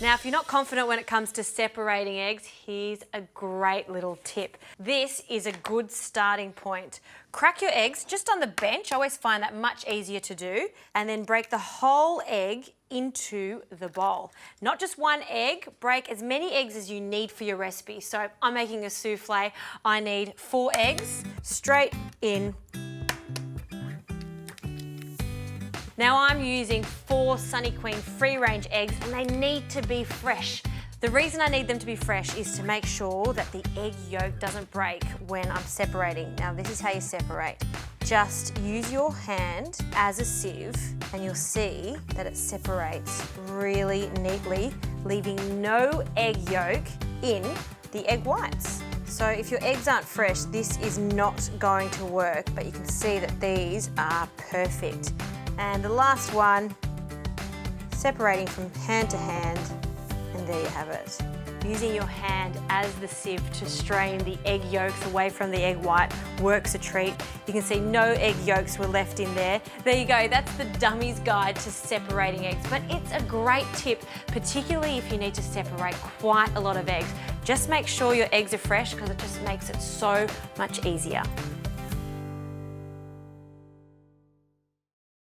Now, if you're not confident when it comes to separating eggs, here's a great little tip. This is a good starting point. Crack your eggs just on the bench. I always find that much easier to do. And then break the whole egg into the bowl. Not just one egg, break as many eggs as you need for your recipe. So if I'm making a souffle, I need 4 eggs straight in. Now I'm using 4 Sunny Queen free-range eggs and they need to be fresh. The reason I need them to be fresh is to make sure that the egg yolk doesn't break when I'm separating. Now this is how you separate. Just use your hand as a sieve and you'll see that it separates really neatly, leaving no egg yolk in the egg whites. So if your eggs aren't fresh, this is not going to work, but you can see that these are perfect. And the last one, separating from hand to hand, and there you have it. Using your hand as the sieve to strain the egg yolks away from the egg white works a treat. You can see no egg yolks were left in there. There you go, that's the dummy's guide to separating eggs. But it's a great tip, particularly if you need to separate quite a lot of eggs. Just make sure your eggs are fresh because it just makes it so much easier.